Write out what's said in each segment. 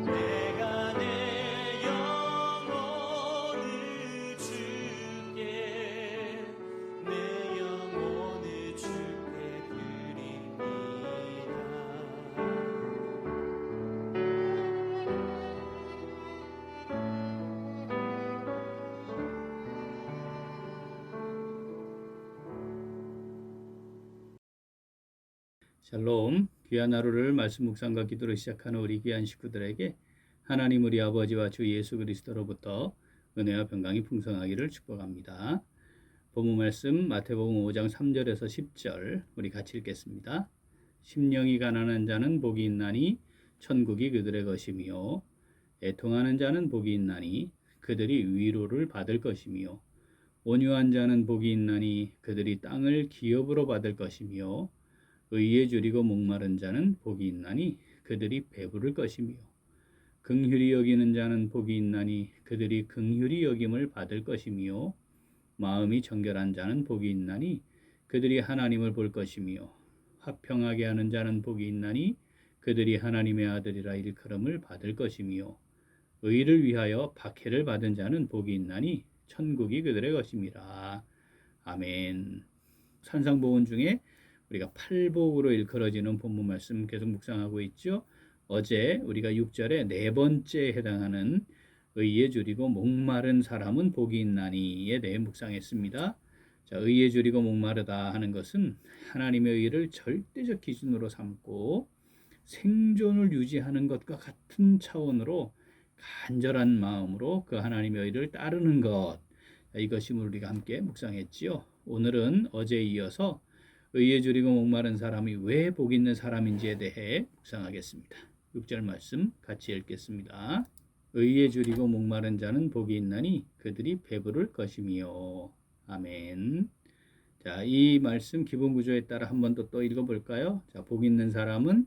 내가 내 영혼을 주께 내 영혼을 주께 드립니다. 샬롬, 귀한 하루를 말씀 묵상과 기도로 시작하는 우리 귀한 식구들에게 하나님 우리 아버지와 주 예수 그리스도로부터 은혜와 평강이 풍성하기를 축복합니다. 본문 말씀 마태복음 5장 3절에서 10절 우리 같이 읽겠습니다. 심령이 가난한 자는 복이 있나니 천국이 그들의 것이며 애통하는 자는 복이 있나니 그들이 위로를 받을 것이며 온유한 자는 복이 있나니 그들이 땅을 기업으로 받을 것이며 의에 줄이고 목마른 자는 복이 있나니 그들이 배부를 것이며 긍휼히 여기는 자는 복이 있나니 그들이 긍휼히 여김을 받을 것이며 마음이 정결한 자는 복이 있나니 그들이 하나님을 볼 것이며 화평하게 하는 자는 복이 있나니 그들이 하나님의 아들이라 일컬음을 받을 것이며 의를 위하여 박해를 받은 자는 복이 있나니 천국이 그들의 것임이라. 아멘. 산상보훈 중에 우리가 팔복으로 일컬어지는 본문 말씀 계속 묵상하고 있죠. 어제 우리가 6절에 네 번째에 해당하는 의에 줄이고 목마른 사람은 복이 있나니에 대해 묵상했습니다. 자, 의에 줄이고 목마르다 하는 것은 하나님의 의를 절대적 기준으로 삼고 생존을 유지하는 것과 같은 차원으로 간절한 마음으로 그 하나님의 의를 따르는 것. 자, 이것이 우리가 함께 묵상했지요. 오늘은 어제에 이어서 의에 줄이고 목마른 사람이 왜 복 있는 사람인지에 대해 묵상하겠습니다. 6절 말씀 같이 읽겠습니다. 의에 줄이고 목마른 자는 복이 있나니 그들이 배부를 것이며. 아멘. 자, 이 말씀 기본 구조에 따라 한 번 더 또 읽어볼까요? 자, 복 있는 사람은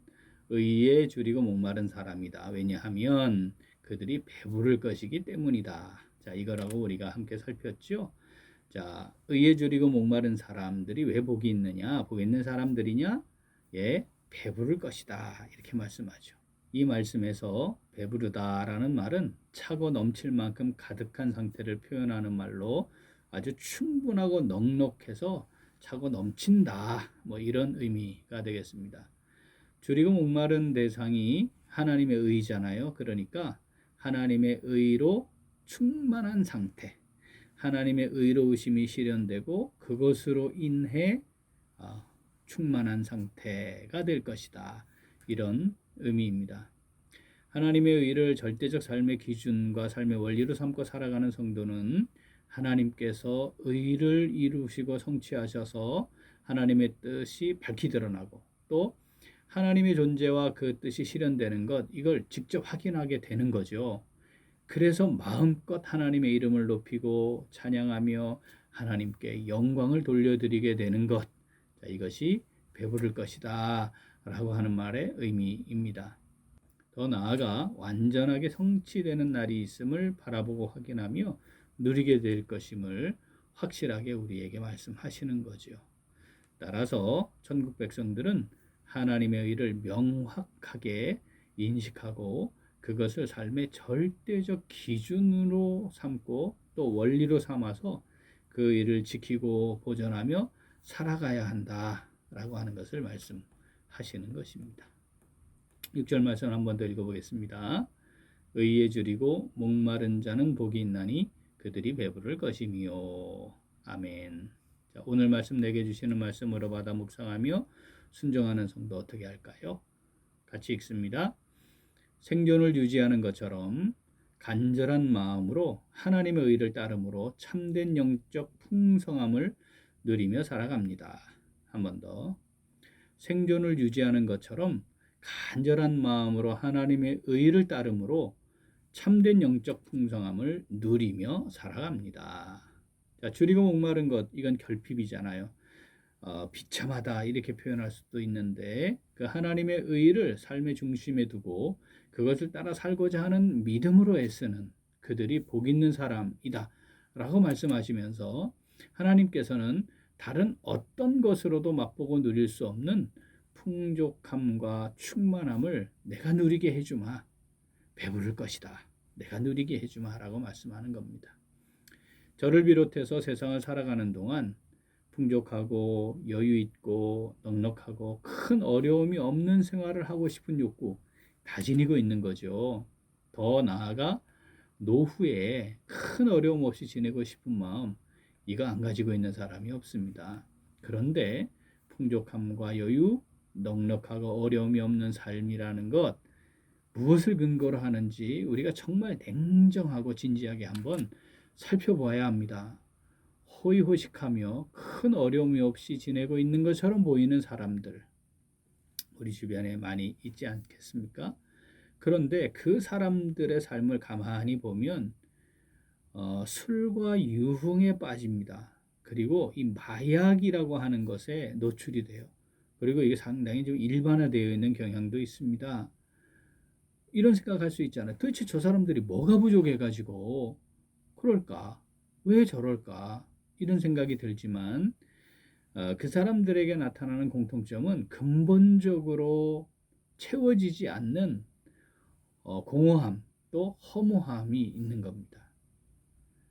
의에 줄이고 목마른 사람이다. 왜냐하면 그들이 배부를 것이기 때문이다. 자, 이거라고 우리가 함께 살폈죠. 자, 의에 줄이고 목마른 사람들이 왜 복이 있느냐? 복 있는 사람들이냐? 예, 배부를 것이다. 이렇게 말씀하죠. 이 말씀에서 배부르다라는 말은 차고 넘칠 만큼 가득한 상태를 표현하는 말로 아주 충분하고 넉넉해서 차고 넘친다. 뭐 이런 의미가 되겠습니다. 줄이고 목마른 대상이 하나님의 의잖아요. 그러니까 하나님의 의로 충만한 상태. 하나님의 의로우심이 실현되고 그것으로 인해 충만한 상태가 될 것이다. 이런 의미입니다. 하나님의 의를 절대적 삶의 기준과 삶의 원리로 삼고 살아가는 성도는 하나님께서 의를 이루시고 성취하셔서 하나님의 뜻이 밝히 드러나고 또 하나님의 존재와 그 뜻이 실현되는 것, 이걸 직접 확인하게 되는 거죠. 그래서 마음껏 하나님의 이름을 높이고 찬양하며 하나님께 영광을 돌려드리게 되는 것. 자, 이것이 배부를 것이다 라고 하는 말의 의미입니다. 더 나아가 완전하게 성취되는 날이 있음을 바라보고 확인하며 누리게 될 것임을 확실하게 우리에게 말씀하시는 거죠. 따라서 천국 백성들은 하나님의 의를 명확하게 인식하고 그것을 삶의 절대적 기준으로 삼고 또 원리로 삼아서 그 일을 지키고 보존하며 살아가야 한다라고 하는 것을 말씀하시는 것입니다. 6절 말씀 한 번 더 읽어보겠습니다. 의에 줄이고 목마른 자는 복이 있나니 그들이 배부를 것이며. 아멘. 자, 오늘 말씀 내게 주시는 말씀으로 받아 묵상하며 순종하는 성도 어떻게 할까요? 같이 읽습니다. 생존을 유지하는 것처럼 간절한 마음으로 하나님의 의를 따름으로 참된 영적 풍성함을 누리며 살아갑니다. 한 번 더. 생존을 유지하는 것처럼 간절한 마음으로 하나님의 의를 따름으로 참된 영적 풍성함을 누리며 살아갑니다. 자, 줄이고 목마른 것, 이건 결핍이잖아요. 비참하다 이렇게 표현할 수도 있는데 그 하나님의 의를 삶의 중심에 두고 그것을 따라 살고자 하는 믿음으로 애쓰는 그들이 복 있는 사람이다 라고 말씀하시면서 하나님께서는 다른 어떤 것으로도 맛보고 누릴 수 없는 풍족함과 충만함을 내가 누리게 해주마. 배부를 것이다. 내가 누리게 해주마 라고 말씀하는 겁니다. 저를 비롯해서 세상을 살아가는 동안 풍족하고 여유 있고 넉넉하고 큰 어려움이 없는 생활을 하고 싶은 욕구 다 지니고 있는 거죠. 더 나아가 노후에 큰 어려움 없이 지내고 싶은 마음, 이거 안 가지고 있는 사람이 없습니다. 그런데 풍족함과 여유, 넉넉하고 어려움이 없는 삶이라는 것, 무엇을 근거로 하는지 우리가 정말 냉정하고 진지하게 한번 살펴보아야 합니다. 호의호식하며 큰 어려움이 없이 지내고 있는 것처럼 보이는 사람들, 우리 주변에 많이 있지 않겠습니까? 그런데 그 사람들의 삶을 가만히 보면 술과 유흥에 빠집니다. 그리고 이 마약이라고 하는 것에 노출이 돼요. 그리고 이게 상당히 좀 일반화되어 있는 경향도 있습니다. 이런 생각할 수 있잖아요. 도대체 저 사람들이 뭐가 부족해가지고 그럴까? 왜 저럴까? 이런 생각이 들지만 그 사람들에게 나타나는 공통점은 근본적으로 채워지지 않는 공허함 또 허무함이 있는 겁니다.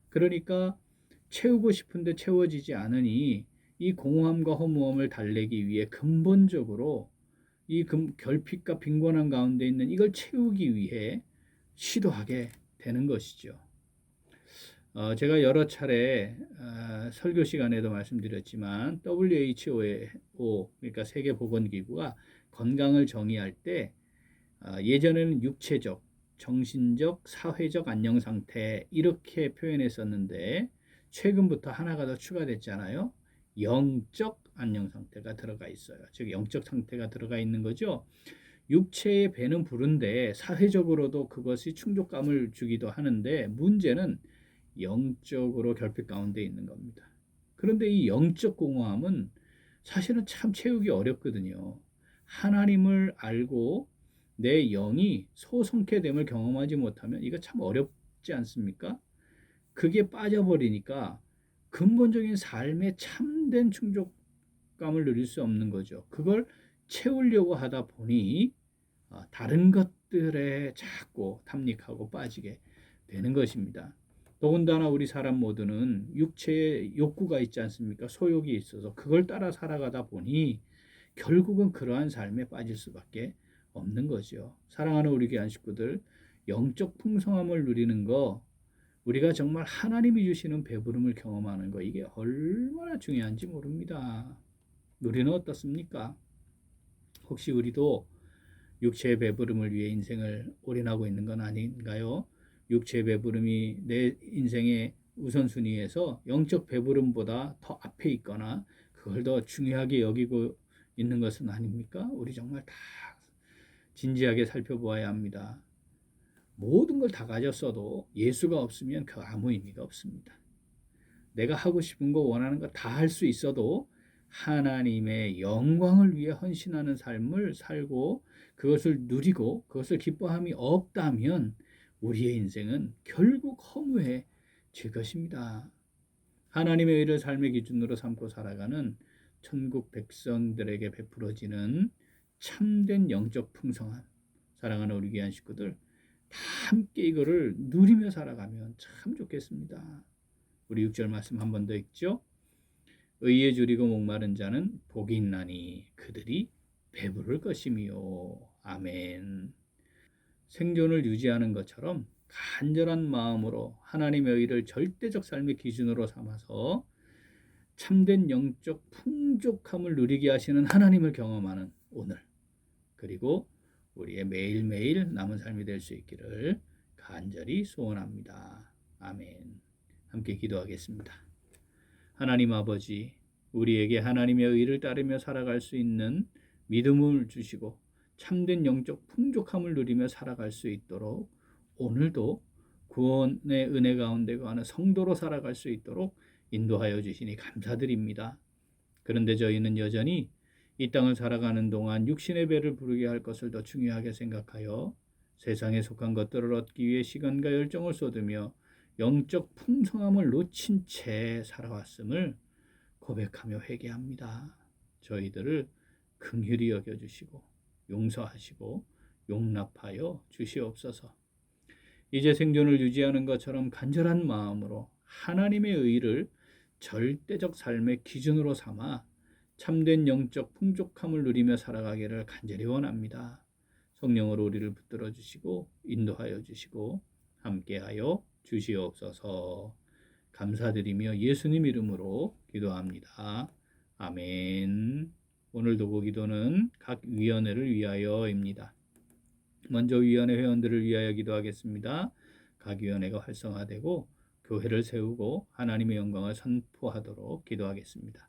그러니까 채우고 싶은데 채워지지 않으니 이 공허함과 허무함을 달래기 위해 근본적으로 이 결핍과 빈곤함 가운데 있는 이걸 채우기 위해 시도하게 되는 것이죠. 제가 여러 차례 설교 시간에도 말씀드렸지만 WHO, 그러니까 세계보건기구가 건강을 정의할 때 예전에는 육체적, 정신적, 사회적 안녕 상태 이렇게 표현했었는데 최근부터 하나가 더 추가됐잖아요. 영적 안녕 상태가 들어가 있어요. 즉 영적 상태가 들어가 있는 거죠. 육체의 배는 부른데 사회적으로도 그것이 충족감을 주기도 하는데 문제는 영적으로 결핍 가운데 있는 겁니다. 그런데 이 영적 공허함은 사실은 참 채우기 어렵거든요. 하나님을 알고 내 영이 소성케됨을 경험하지 못하면 이거 참 어렵지 않습니까? 그게 빠져버리니까 근본적인 삶의 참된 충족감을 누릴 수 없는 거죠. 그걸 채우려고 하다 보니 다른 것들에 자꾸 탐닉하고 빠지게 되는 것입니다. 더군다나 우리 사람 모두는 육체에 욕구가 있지 않습니까? 소욕이 있어서 그걸 따라 살아가다 보니 결국은 그러한 삶에 빠질 수밖에 없는 거죠. 사랑하는 우리 귀한 식구들, 영적 풍성함을 누리는 거, 우리가 정말 하나님이 주시는 배부름을 경험하는 거, 이게 얼마나 중요한지 모릅니다. 우리는 어떻습니까? 혹시 우리도 육체의 배부름을 위해 인생을 올인하고 있는 건 아닌가요? 육체의 배부름이 내 인생의 우선순위에서 영적 배부름보다 더 앞에 있거나 그걸 더 중요하게 여기고 있는 것은 아닙니까? 우리 정말 다 진지하게 살펴보아야 합니다. 모든 걸 다 가졌어도 예수가 없으면 그 아무 의미가 없습니다. 내가 하고 싶은 거 원하는 거 다 할 수 있어도 하나님의 영광을 위해 헌신하는 삶을 살고 그것을 누리고 그것을 기뻐함이 없다면 우리의 인생은 결국 허무해질 것입니다. 하나님의 의를 삶의 기준으로 삼고 살아가는 천국 백성들에게 베풀어지는 참된 영적 풍성함, 사랑하는 우리 귀한 식구들 다 함께 이거를 누리며 살아가면 참 좋겠습니다. 우리 6절 말씀 한 번 더 읽죠. 의에 줄이고 목마른 자는 복이 있나니 그들이 배부를 것이미요. 아멘. 생존을 유지하는 것처럼 간절한 마음으로 하나님의 의를 절대적 삶의 기준으로 삼아서 참된 영적 풍족함을 누리게 하시는 하나님을 경험하는 오늘, 그리고 우리의 매일매일 남은 삶이 될 수 있기를 간절히 소원합니다. 아멘. 함께 기도하겠습니다. 하나님 아버지, 우리에게 하나님의 의를 따르며 살아갈 수 있는 믿음을 주시고 참된 영적 풍족함을 누리며 살아갈 수 있도록 오늘도 구원의 은혜 가운데 거하는 성도로 살아갈 수 있도록 인도하여 주시니 감사드립니다. 그런데 저희는 여전히 이 땅을 살아가는 동안 육신의 배를 부르게 할 것을 더 중요하게 생각하여 세상에 속한 것들을 얻기 위해 시간과 열정을 쏟으며 영적 풍성함을 놓친 채 살아왔음을 고백하며 회개합니다. 저희들을 긍휼히 여겨주시고 용서하시고 용납하여 주시옵소서. 이제 생존을 유지하는 것처럼 간절한 마음으로 하나님의 의를 절대적 삶의 기준으로 삼아 참된 영적 풍족함을 누리며 살아가기를 간절히 원합니다. 성령으로 우리를 붙들어 주시고 인도하여 주시고 함께하여 주시옵소서. 감사드리며 예수님 이름으로 기도합니다. 아멘. 오늘 도구 기도는 각 위원회를 위하여입니다. 먼저 위원회 회원들을 위하여 기도하겠습니다. 각 위원회가 활성화되고 교회를 세우고 하나님의 영광을 선포하도록 기도하겠습니다.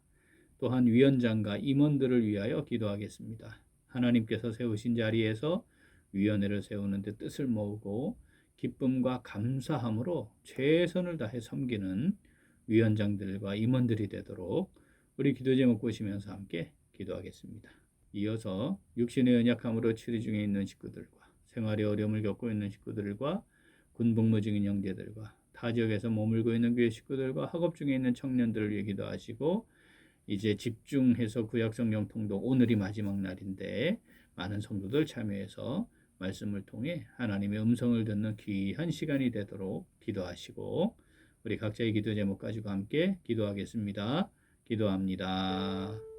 또한 위원장과 임원들을 위하여 기도하겠습니다. 하나님께서 세우신 자리에서 위원회를 세우는 데 뜻을 모으고 기쁨과 감사함으로 최선을 다해 섬기는 위원장들과 임원들이 되도록 우리 기도 제목 보시면서 함께 기도하겠습니다. 이어서 육신의 연약함으로 치료 중에 있는 식구들과 생활의 어려움을 겪고 있는 식구들과 군복무 중인 형제들과 타 지역에서 머물고 있는 교회 식구들과 학업 중에 있는 청년들을 위해 기도하시고 이제 집중해서 구약성경 통독 오늘이 마지막 날인데 많은 성도들 참여해서 말씀을 통해 하나님의 음성을 듣는 귀한 시간이 되도록 기도하시고 우리 각자의 기도 제목 가지고 함께 기도하겠습니다. 기도합니다.